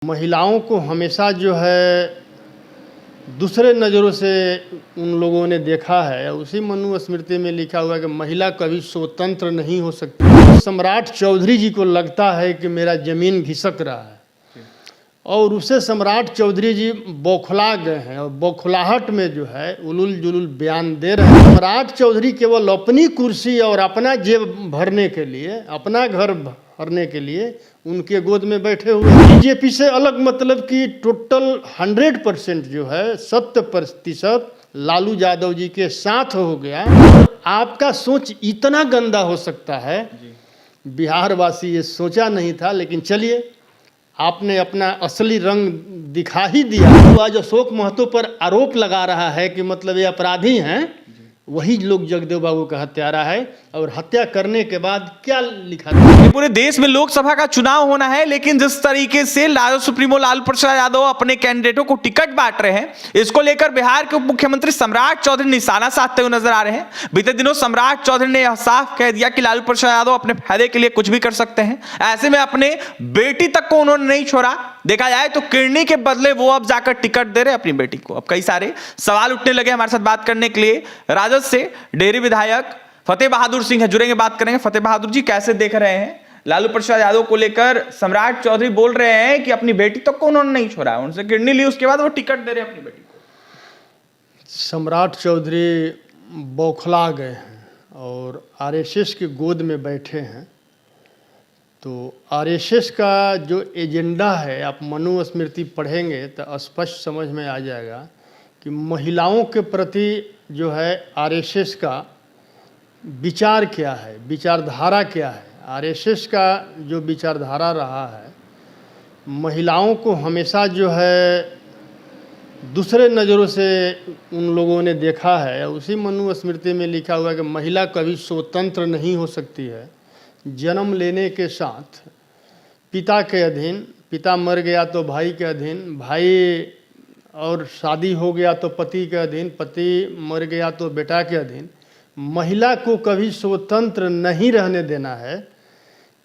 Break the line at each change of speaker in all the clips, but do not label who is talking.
महिलाओं को हमेशा जो है दूसरे नज़रों से उन लोगों ने देखा है। उसी मनुस्मृति में लिखा हुआ है कि महिला कभी स्वतंत्र नहीं हो सकती। सम्राट चौधरी जी को लगता है कि मेरा ज़मीन घिसक रहा है और उसे सम्राट चौधरी जी बौखला गए हैं और बौखलाहट में जो है उलूल जुलूल बयान दे रहे हैं। सम्राट चौधरी केवल अपनी कुर्सी और अपना जेब भरने के लिए, अपना घर भरने के लिए उनके गोद में बैठे हुए। बीजेपी से अलग मतलब कि टोटल 100% जो है 70% लालू यादव जी के साथ हो गया। आपका सोच इतना गंदा हो सकता है, बिहार वासी ये सोचा नहीं था, लेकिन चलिए आपने अपना असली रंग दिखा ही दिया। तो आज अशोक महतो पर आरोप लगा रहा है कि मतलब ये अपराधी हैं, वही लोग जगदेव बाबू का हत्यारा है। और हत्या करने के बाद क्या लिखा था?
पूरे देश में लोकसभा का चुनाव होना है, लेकिन जिस तरीके से राजद सुप्रीमो लालू प्रसाद यादव अपने कैंडिडेटों को टिकट बांट रहे हैं, इसको लेकर बिहार के उप मुख्यमंत्री सम्राट चौधरी निशाना साधते हुए नजर आ रहे हैं। बीते दिनों सम्राट चौधरी ने यह साफ कह दिया कि लालू प्रसाद यादव अपने फायदे के लिए कुछ भी कर सकते हैं। ऐसे में अपने बेटी तक को उन्होंने नहीं छोड़ा। देखा जाए तो किडनी के बदले वो अब जाकर टिकट दे रहे अपनी बेटी को। अब कई सारे सवाल उठने लगे। हमारे साथ बात करने के लिए राजद से डेहरी विधायक फतेह बहादुर सिंह है, जुड़ेंगे, बात करेंगे। फतेह बहादुर जी, कैसे देख रहे हैं लालू प्रसाद यादव को लेकर? सम्राट चौधरी बोल रहे हैं कि अपनी बेटी तक को उन्होंने नहीं छोड़ा, उनसे किडनी ली, उसके बाद वो टिकट दे रहे अपनी बेटी को।
सम्राट चौधरी बौखला गए हैं और आरएसएस की गोद में बैठे हैं। तो आरएसएस का जो एजेंडा है, आप मनुस्मृति पढ़ेंगे तो स्पष्ट समझ में आ जाएगा कि महिलाओं के प्रति जो है आरएसएस का विचार क्या है, विचारधारा क्या है। आरएसएस का जो विचारधारा रहा है, महिलाओं को हमेशा जो है दूसरे नज़रों से उन लोगों ने देखा है। उसी मनुस्मृति में लिखा हुआ है कि महिला कभी स्वतंत्र नहीं हो सकती है। जन्म लेने के साथ पिता के अधीन, पिता मर गया तो भाई के अधीन, भाई और शादी हो गया तो पति के अधीन, पति मर गया तो बेटा के अधीन। महिला को कभी स्वतंत्र नहीं रहने देना है।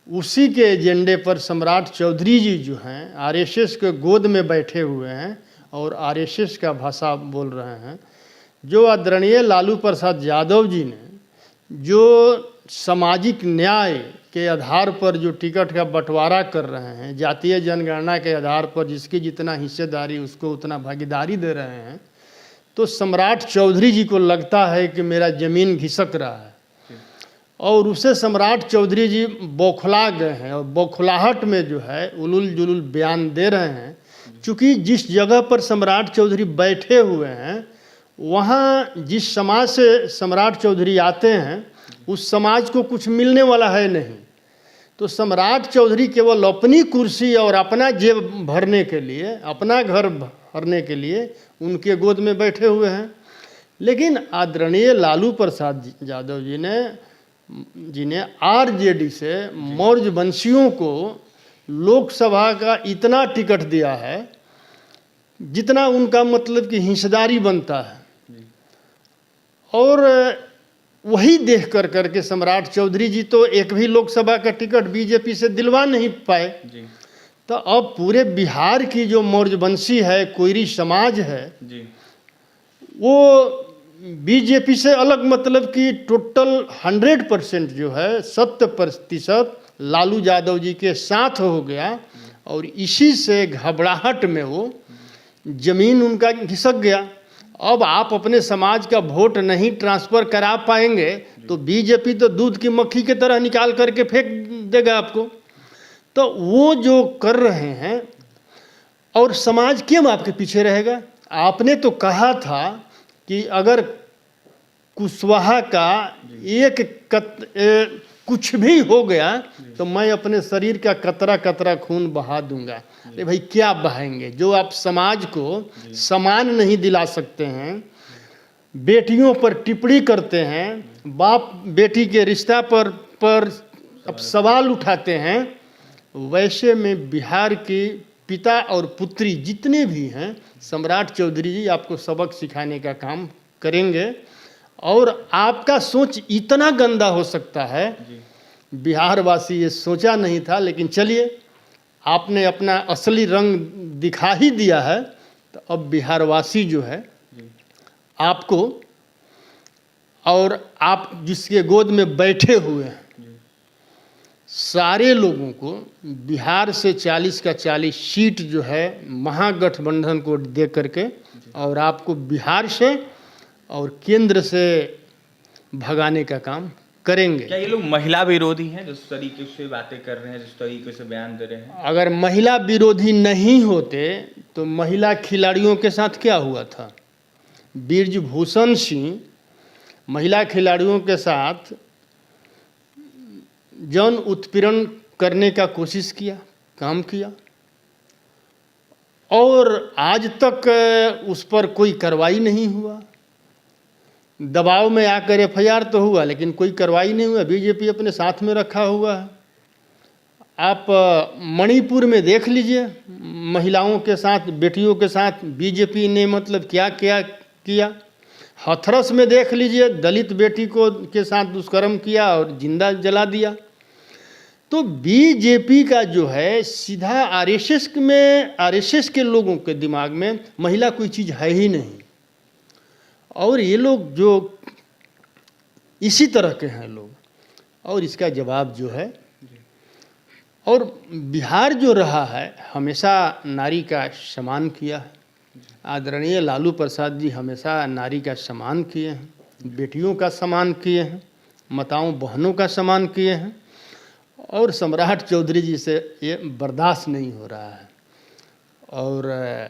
उसी के एजेंडे पर सम्राट चौधरी जी जो हैं आरएसएस के गोद में बैठे हुए हैं और आरएसएस का भाषा बोल रहे हैं। जो आदरणीय लालू प्रसाद यादव जी ने जो सामाजिक न्याय के आधार पर जो टिकट का बंटवारा कर रहे हैं, जातीय जनगणना के आधार पर जिसकी जितना हिस्सेदारी उसको उतना भागीदारी दे रहे हैं, तो सम्राट चौधरी जी को लगता है कि मेरा ज़मीन घिसक रहा है और उसे सम्राट चौधरी जी बौखला गए हैं और बौखलाहट में जो है उलूल जुलूल बयान दे रहे हैं। क्योंकि जिस जगह पर सम्राट चौधरी बैठे हुए हैं, वहाँ जिस समाज से सम्राट चौधरी आते हैं उस समाज को कुछ मिलने वाला है नहीं। तो सम्राट चौधरी केवल अपनी कुर्सी और अपना जेब भरने के लिए, अपना घर भरने के लिए उनके गोद में बैठे हुए हैं। लेकिन आदरणीय लालू प्रसाद यादव जी ने आरजेडी से मौर्य वंशियों को लोकसभा का इतना टिकट दिया है जितना उनका मतलब कि हिस्सेदारी बनता है। और वही देख कर करके सम्राट चौधरी जी तो एक भी लोकसभा का टिकट बीजेपी से दिलवा नहीं पाए। तो अब पूरे बिहार की जो मौर्य वंशी है, कोयरी समाज है, वो बीजेपी से अलग मतलब कि टोटल 100% जो है 70% लालू यादव जी के साथ हो गया। और इसी से घबराहट में वो ज़मीन उनका घिसक गया। अब आप अपने समाज का वोट नहीं ट्रांसफ़र करा पाएंगे तो बीजेपी तो दूध की मक्खी की तरह निकाल करके फेंक देगा आपको। तो वो जो कर रहे हैं, और समाज क्यों आपके पीछे रहेगा? आपने तो कहा था कि अगर कुशवाहा का कुछ भी हो गया तो मैं अपने शरीर का कतरा कतरा खून बहा दूंगा। अरे भाई, क्या बहाएंगे? जो आप समाज को समान नहीं दिला सकते हैं, बेटियों पर टिप्पणी करते हैं, बाप बेटी के रिश्ता पर अब सवाल उठाते हैं, वैसे में बिहार की पिता और पुत्री जितने भी हैं, सम्राट चौधरी जी आपको सबक सिखाने का काम करेंगे। और आपका सोच इतना गंदा हो सकता है, बिहार वासी ये सोचा नहीं था, लेकिन चलिए आपने अपना असली रंग दिखा ही दिया है, तो अब बिहारवासी जो है आपको, और आप जिसके गोद में बैठे हुए हैं, सारे लोगों को बिहार से 40 का 40 सीट जो है महागठबंधन को दे करके, और आपको बिहार से और केंद्र से भगाने का काम करेंगे।
क्या ये लोग महिला विरोधी हैं, जिस तरीके से बातें कर रहे हैं, जिस तरीके से बयान दे रहे हैं?
अगर महिला विरोधी नहीं होते तो महिला खिलाड़ियों के साथ क्या हुआ था? बृजभूषण सिंह महिला खिलाड़ियों के साथ यौन उत्पीड़न करने का कोशिश किया, काम किया, और आज तक उस पर कोई कार्रवाई नहीं हुआ। दबाव में आकर एफआईआर तो हुआ, लेकिन कोई कार्रवाई नहीं हुआ। बीजेपी अपने साथ में रखा हुआ है। आप मणिपुर में देख लीजिए, महिलाओं के साथ, बेटियों के साथ बीजेपी ने मतलब क्या क्या किया। हाथरस में देख लीजिए, दलित बेटी को के साथ दुष्कर्म किया और जिंदा जला दिया। तो बीजेपी का जो है सीधा आरएसएस के लोगों के दिमाग में महिला कोई चीज़ है ही नहीं। और ये लोग जो इसी तरह के हैं लोग, और इसका जवाब जो है, और बिहार जो रहा है हमेशा नारी का सम्मान किया है। आदरणीय लालू प्रसाद जी हमेशा नारी का सम्मान किए हैं, बेटियों का सम्मान किए हैं, माताओं बहनों का सम्मान किए हैं, और सम्राट चौधरी जी से ये बर्दाश्त नहीं हो रहा है। और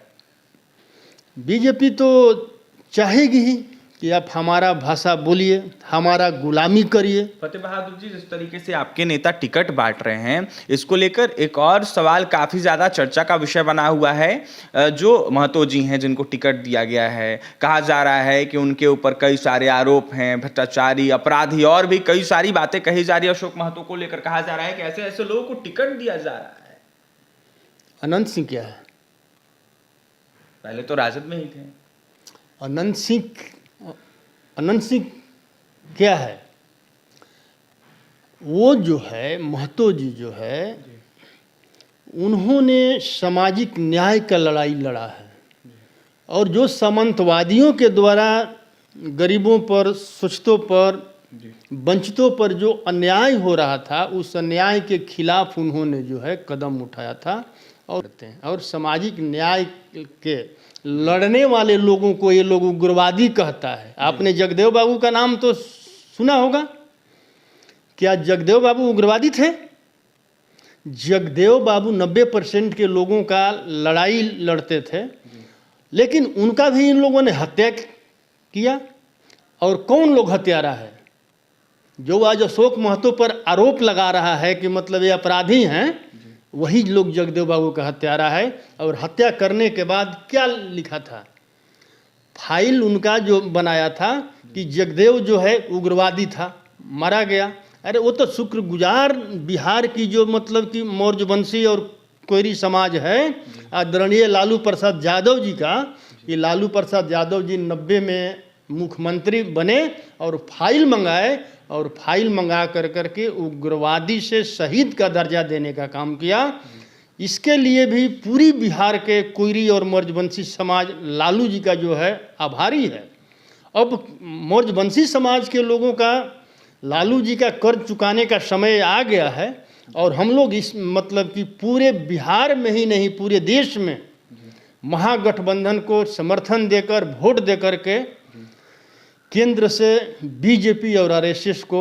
बीजेपी तो चाहेगी ही कि आप हमारा भाषा बोलिए, हमारा गुलामी करिए।
फतेह बहादुर जी, जिस तरीके से आपके नेता टिकट बांट रहे हैं, इसको लेकर एक और सवाल काफी ज्यादा चर्चा का विषय बना हुआ है। जो महतो जी हैं जिनको टिकट दिया गया है, कहा जा रहा है कि उनके ऊपर कई सारे आरोप हैं, भ्रष्टाचारी, अपराधी, और भी कई सारी बातें कही जा रही है। अशोक महतो को लेकर कहा जा रहा है कि ऐसे ऐसे लोगों को टिकट दिया जा रहा है।
अनंत सिंह क्या है?
पहले तो राजद में ही थे।
अनंत सिंह क्या है? वो जो है महतो जी जो है, उन्होंने सामाजिक न्याय का लड़ाई लड़ा है, और जो सामंतवादियों के द्वारा गरीबों पर, शोषितों पर, वंचितों पर जो अन्याय हो रहा था, उस अन्याय के खिलाफ उन्होंने जो है कदम उठाया था। और सामाजिक न्याय के लड़ने वाले लोगों को ये लोग उग्रवादी कहता है। आपने जगदेव बाबू का नाम तो सुना होगा। क्या जगदेव बाबू उग्रवादी थे? जगदेव बाबू 90% के लोगों का लड़ाई लड़ते थे, लेकिन उनका भी इन लोगों ने हत्या किया। और कौन लोग हत्यारा है? जो आज अशोक महतो पर आरोप लगा रहा है कि मतलब ये अपराधी हैं, वही लोग जगदेव बाबू का हत्यारा है। और हत्या करने के बाद क्या लिखा था? फाइल उनका जो बनाया था कि जगदेव जो है उग्रवादी था, मारा गया। अरे वो तो शुक्रगुजार बिहार की जो मतलब कि मौर्यवंशी और कोयरी समाज है, आदरणीय लालू प्रसाद यादव जी का। ये लालू प्रसाद यादव जी 90 में मुख्यमंत्री बने और फाइल मंगाए, और फाइल मंगा करके उग्रवादी से शहीद का दर्जा देने का काम किया। इसके लिए भी पूरी बिहार के कोयरी और मौर्यवंशी समाज लालू जी का जो है आभारी है। अब मौर्यवंशी समाज के लोगों का लालू जी का कर्ज चुकाने का समय आ गया है, और हम लोग इस मतलब कि पूरे बिहार में ही नहीं पूरे देश में महागठबंधन को समर्थन देकर, वोट देकर के केंद्र से बीजेपी और आरएसएस को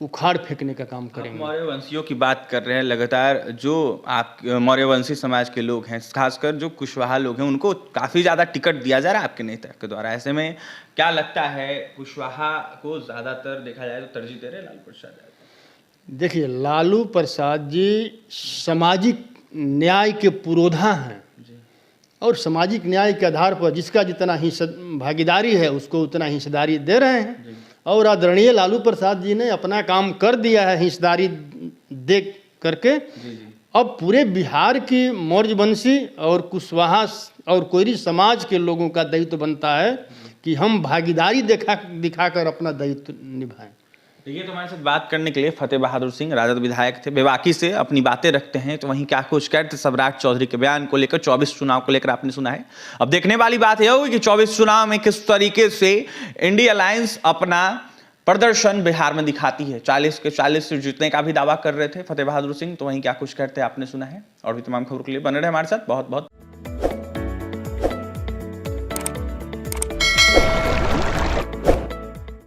उखाड़ फेंकने का काम करेंगे।
मौर्यवंशियों की बात कर रहे हैं लगातार। जो आप मौर्यवंशी समाज के लोग हैं, खासकर जो कुशवाहा लोग हैं, उनको काफ़ी ज़्यादा टिकट दिया जा रहा है आपके नेता के द्वारा। ऐसे में क्या लगता है, कुशवाहा को ज़्यादातर देखा जाए तो तरजीह दे रहे हैं लालू प्रसाद यादव?
देखिए, लालू प्रसाद जी सामाजिक न्याय के पुरोधा हैं, और सामाजिक न्याय के आधार पर जिसका जितना हिस्सा भागीदारी है उसको उतना हिस्सेदारी दे रहे हैं। और आदरणीय लालू प्रसाद जी ने अपना काम कर दिया है हिस्सेदारी दे करके। अब पूरे बिहार की मौर्यवंशी और कुशवाहा और कोयरी समाज के लोगों का दायित्व बनता है कि हम भागीदारी दिखाकर अपना दायित्व निभाएं।
देखिए, तो हमारे साथ बात करने के लिए फतेह बहादुर सिंह राजद विधायक थे, बेबाकी से अपनी बातें रखते हैं, तो वहीं क्या कुछ कहते सम्राट चौधरी के बयान को लेकर, 24 चुनाव को लेकर आपने सुना है। अब देखने वाली बात यह होगी कि 24 चुनाव में किस तरीके से इंडिया अलायंस अपना प्रदर्शन बिहार में दिखाती है। 40 के 40 से जीतने का भी दावा कर रहे थे फतेह बहादुर सिंह, तो वहीं क्या कुछ कहते हैं आपने सुना है। और भी तमाम खबरों के लिए बने रहे हमारे साथ। बहुत बहुत